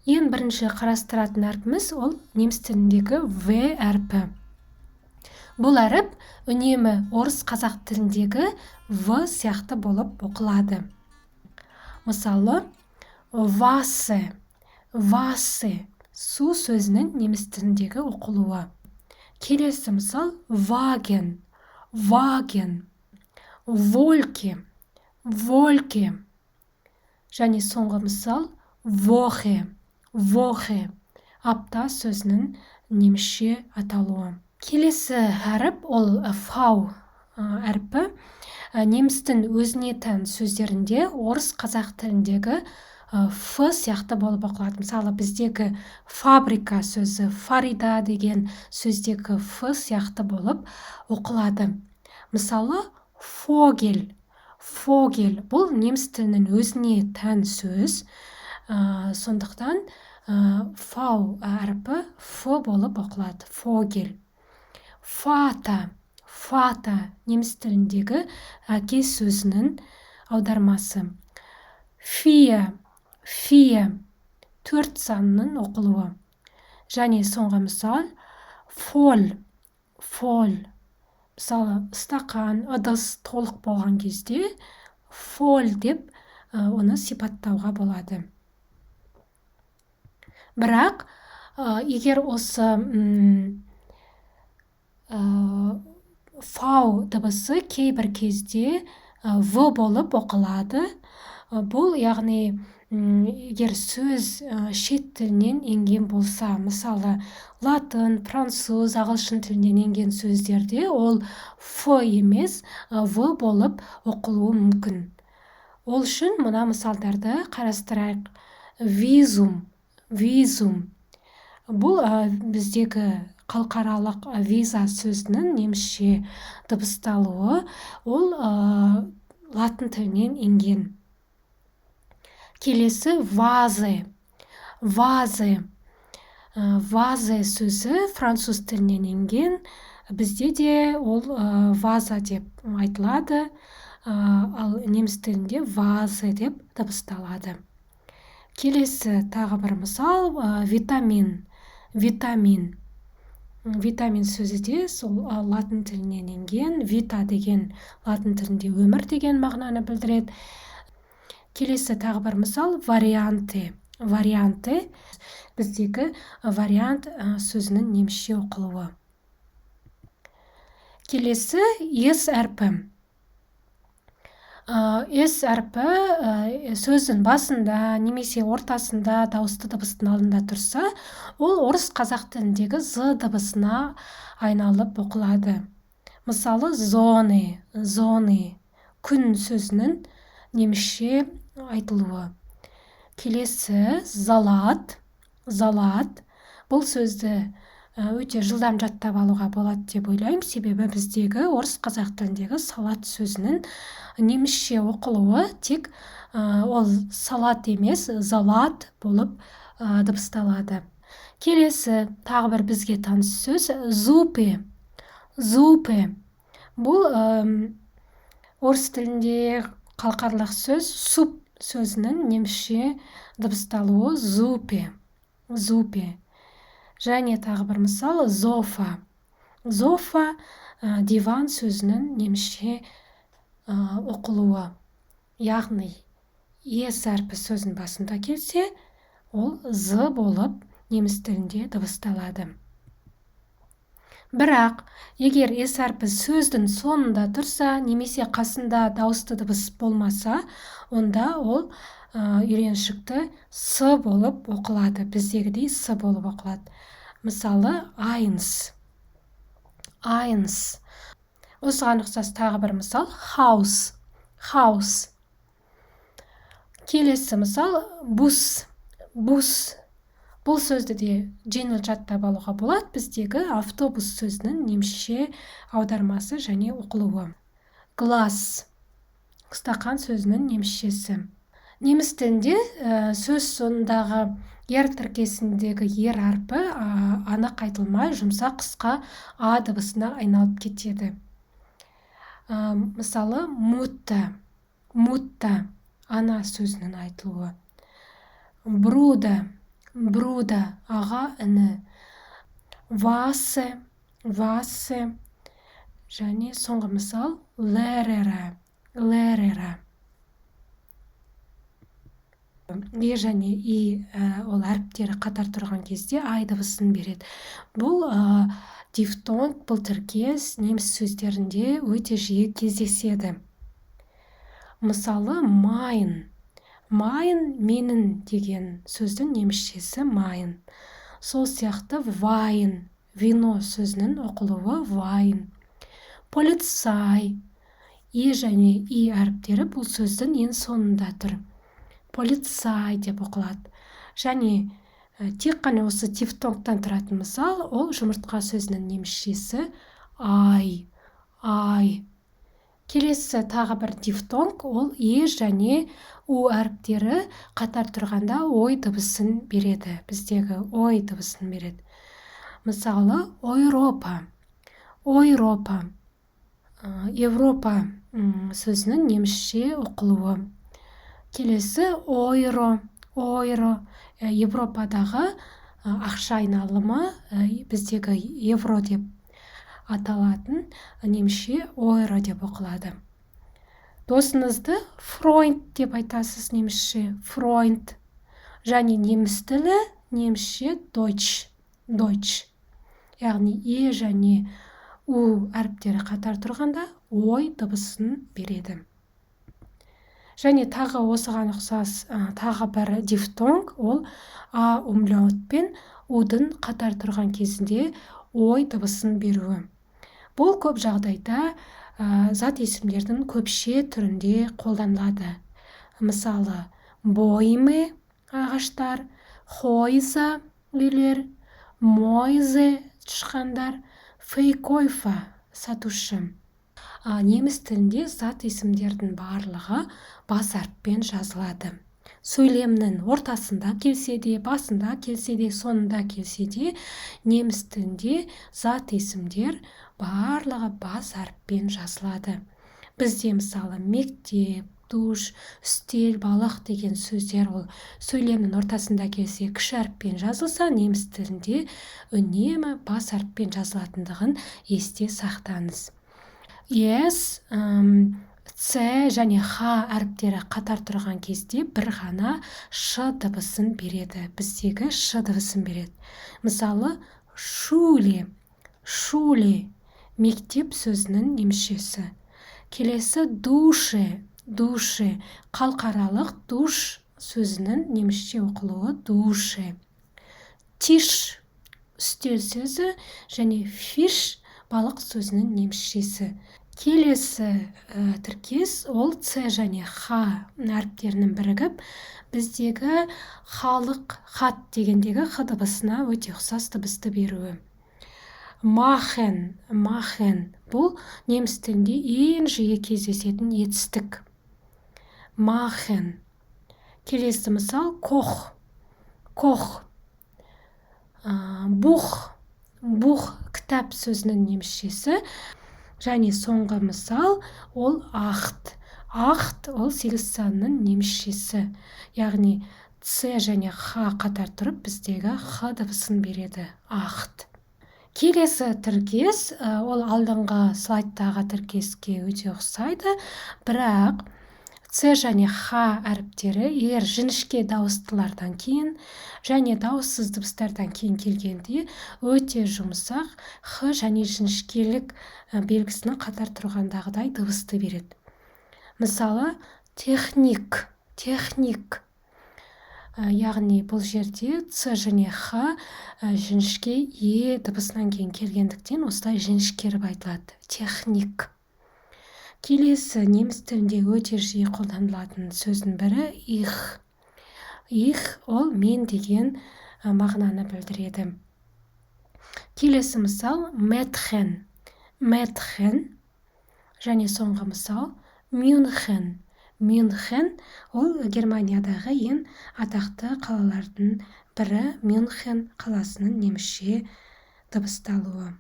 Ең бірінші қарастыратын әрпіміз ол неміс тіліндегі В әрпі. Бұл әріп үнемі орыс қазақ тіліндегі В сияқты болып оқылады. Мысалы, Васе, су сөзінің неміс тіліндегі оқылуы. Келесі мысал Ваген, Вольке, және соңғы мысал Вохе, апта сөзінің немісше аталуы. Келесі әріп ол фау әрпі. Немістің өзіне тән сөздерінде орыс қазақ тіліндегі Ф сияқты болып оқылады. Мысалы, біздегі фабрика сөзі, Фарида деген сөздегі Ф сияқты болып оқылады. Мысалы, фогель, бұл неміс тілінің өзіне тән сөз. Сондықтан фау әрпі Ф болып оқылады. Фогель. Фата неміс тіліндегі әке сөзінің аудармасы. Фия 4 санының оқылуы. Және соңғы мысал фоль. Мысалы, стақан, ыдыс толық болған кезде фоль деп оны сипаттауға болады. Бірақ егер осы фау дыбысы кейбір кезде В болып оқылады. Бұл яғни егер сөз шет тілінен енген болса, мысалы латын, француз, ағылшын тілінен енген сөздерде ол Ф емес В болып оқылуы мүмкін. Ол үшін мына мысалдарды қарастырайық. Визум. Бұл біздегі халықаралық виза сөзінің немісше дыбысталуы, ол латын тілінен енген. Келесі вазе. Вазе сөзі француз тілінен енген. Бізде де ол ваза деп айтылады, ал неміс тілінде вазе деп дыбысталады. Келесі тағы бір мысал витамин. Витамин сөзі де сол латын тілінен енген. Вита деген латын тілінде өмір деген мағынаны білдіреді. Келесі тағы бір мысал варианте. Біздегі вариант сөзінің немісше оқылуы. Келесі ес әрпі. С әрпі сөздің басында немесе ортасында дауысты дыбыстың алдында тұрса, ол орыс қазақ тіліндегі З дыбысына айналып оқылады. Мысалы, зоны, күн сөзінің немісше айтылуы. Келесі залат. Бұл сөзді өте жылдам жаттап алуға болады деп ойлаймын, себебі біздегі орыс қазақ тіліндегі салат сөзінің немісше оқылуы тек ол салат емес, залат болып дыбысталады. Келесі тағы бір бізге таныс сөз зупе. Бұл орыс тілінде халықаралық сөз суп сөзінің немісше дыбысталуы зупе. Және тағы бір мысал зофа. Диван сөзінің немісше оқылуы. Яғни ес әрпі сөздің басында келсе, ол З болып неміс тілінде дыбысталады. Бірақ егер ес әрпі сөздің соңында тұрса, немесе қасында дауысты дыбыс болмаса, онда ол үйреншікті С болып оқылады. Біздегідей С болып оқылады. Мысалы, айнс. Осыған ұқсас тағы бір мысал хаус. Келесі мысал бус. Бұл сөзді де жеңіл жаттап алуға болады. Біздегі автобус сөзінің немісше аудармасы және оқылуы. Глаз. Стақан сөзінің немісшесі. Неміс тілінде сөз соңындағы ер тіркесіндегі ер әрпі анық айтылмай, жұмсақ қысқа а дыбысына айналып кетеді. Мысалы, мутта ана сөзінің айтылуы. Бруда бруда, аға, іні. Васе, және соңғы мысал лерера. И және и ол әріптері қатар тұрған кезде ай дыбысын береді. Бұл дифтонг, бұл тіркес неміс сөздерінде өте жиі кездеседі. Мысалы, майн, менің деген сөздің немісшесі майн. Сол сияқты вайн, вино сөзінің оқылуы вайн. Полицай, и және и әріптері бұл сөздің ең соңында тұр. Полицай деп оқылады. Және тек қана осы дифтонгтан тұратын мысал, ол жұмыртқа сөзінің немісшесі ай. Келесі тағы бір дифтонг, ол е және у әріптері қатар тұрғанда ой дыбысын береді. Біздегі ой дыбысын береді. Мысалы, ойропа. Европа сөзінің немісше оқылуы. Келесі ойро. Европадағы ақша айналымы біздегі евро деп аталатын немісше ойро деп оқылады. Досыңызды фройнд деп айтасыз немісше, фройнд. Және неміс тілі немісше дойч. Яғни е және у әріптері қатар тұрғанда ой дыбысын береді. Және тағы осыған ұқсас тағы бір дифтонг, ол а умляут пен удың қатар тұрған кезінде ой дыбысын беруі. Бұл көп жағдайда зат есімдердің көпше түрінде қолданылады. Мысалы, бойме ағаштар, хойза үйлер, мойзе тышқандар, фейкойфа сатушы. Неміс тілінде зат есімдердің барлығы бас әріппен жазылады. Сөйлемнің ортасында келсе де, басында келсе де, соңында келсе де, неміс тілінде зат есімдер барлығы бас әріппен жазылады. Бізде мысалы мектеп, душ, үстел, балық деген сөздер ол сөйлемнің ортасында келсе кіші әріппен жазылса, неміс тілінде үнемі бас әріппен жазылатындығын есте сақтаңыз. С, және х әріптері қатар тұрған кезде бір ғана ш дыбысын береді. Біздегі ш дыбысын береді. Мысалы, шуле, мектеп сөзінің немісшесі. Келесі душе, қалқаралық душ сөзінің немісше оқылуы душе. Тиш, үстел сөзі, және фиш, балық сөзінің немісшесі. Келесі тіркес, ол С және Х әріптерінің бірігіп, біздегі халық, хат дегендегі х дыбысына өте ұқсас дыбысты беруі. Махен, бұл неміс тілінде ең жиі кездесетін етістік. Махен. Келесі мысал, кох. Бух, кітап сөзінің немісшесі. Және соңғы мысал, ол ахт. Ахт, ол 8 санының немісшесі. Яғни С және Х қатар тұрып, біздегі Х дыбысын береді. Ахт. Келесі тіркес, ол алдыңғы слайдтағы тіркеске өте ұқсайды, бірақ С және Х әріптері егер жіңішке дауыстылардан кейін және дауыссыз дыбыстардан кейін келгенде өте жұмсақ Х және жіңішкелік белгісінің қатар тұрғандағыдай дыбысты береді. Мысалы, техник. Яғни бұл жерде С және Х жіңішке е дыбысынан кейін келгендіктен осылай жіңішкеріп айтылады. Техник. Келесі неміс тілінде өте жиі қолданылатын сөздің бірі их. Их ол мен деген мағынаны білдіреді. Келесі мысал метхен. Және соңғы мысал мюнхен. Мюнхен ол Германиядағы ең атақты қалалардың бірі. Мюнхен қаласының немісше дыбысталуы.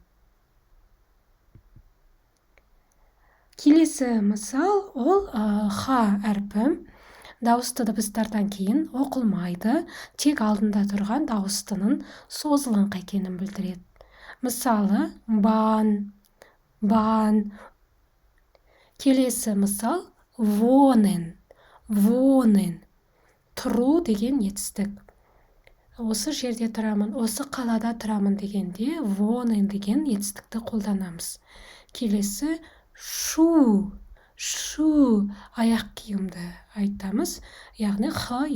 Келесі мысал ол х әрпі. дауысты дыбыстардан кейін оқылмайды, тек алдында тұрған дауыстының созылыңқы екенін білдіреді. Мысалы, бан, бан. Келесі мысал, вонен, вонен. Тұру деген етістік. Осы жерде тұрамын, осы қалада тұрамын дегенде вонен деген етістікті қолданамыз. Келесі, шу, шу, аяқ киімді айтамыз. Яғни х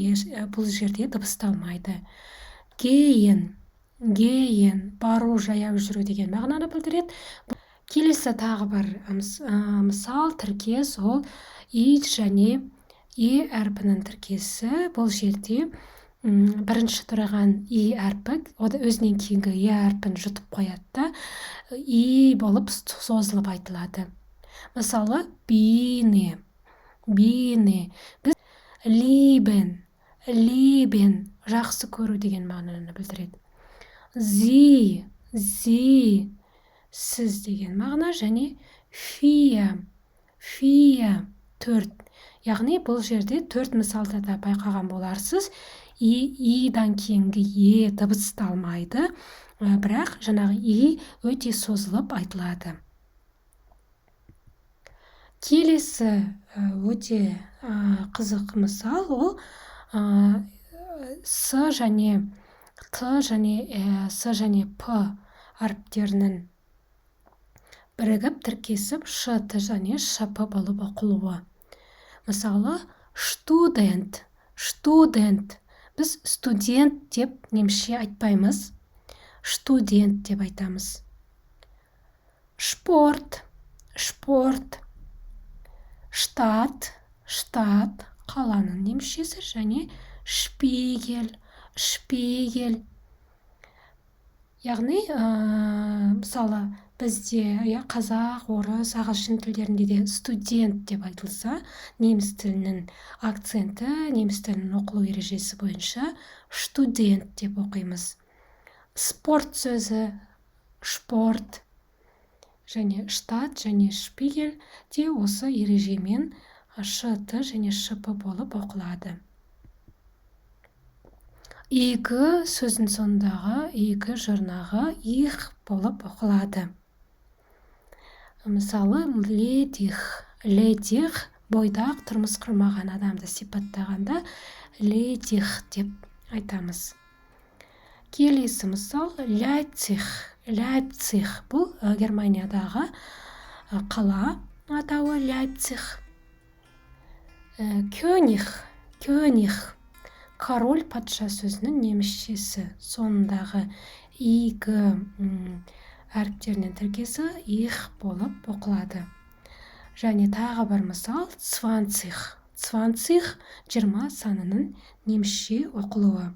бұл жерде дыбысталмайды. Гейен, гейен, бару, жаяу жүру деген мағынаны білдіреді. Келесі тағы бір мысал, тіркес, ол и және е әрпінің тіркесі. Бұл жерде бірінші тұрған и әрпі өзінен кейінгі е әрпін жұтып қояды да, и болып созылып айтылады. Мысалы, бине, бине. Біз либен, либен, жақсы көру деген мағынаны білдіреді. Зи, зи, сіз деген мағына, және фия, фия, 4. Яғни бұл жерде 4 мысалда да байқаған боларсыз. И-дан кейінгі е дыбысталмайды, бірақ жаңағы и өте созылып айтылады. Келесі өте қызық мысал, ол с және т және с және п әріптерінің бірігіп тіркесіп ш, т және ш, п болып оқылуы. Мысалы, штудент, штудент. Біз студент деп немісше айтпаймыз, штудент деп айтамыз. Шпорт, шпорт. Штат, штат, қаланың немісшесі, және шпигель, шпигель. Яғни, мысалы, бізде қазақ, орыс, ағылшын тілдерінде де студент деп айтылса, неміс тілінің акценті, неміс тілінің оқылу ережесі бойынша штудент деп оқимыз. Спорт сөзі, шпорт, және штат және шпигель де осы ережемен ш, т және ш, п болып оқылады. Екі сөздің соңындағы екі жұрнағы их болып оқылады. Мысалы, ледих, ледих, бойдақ, тұрмыс құрмаған адамды сипаттағанда ледих деп айтамыз. Келесі мысал, Ляйпциг, Ляйпциг. Бұл Германиядағы қала атауы Ляйпциг. Кёниг, Кёниг. Король, патша сөзінің немісшесі. Соңындағы екі әріптерінің тіркесі их болып оқылады. Және тағы бір мысал, цванциг. Цванциг 20 санының немісше оқылуы.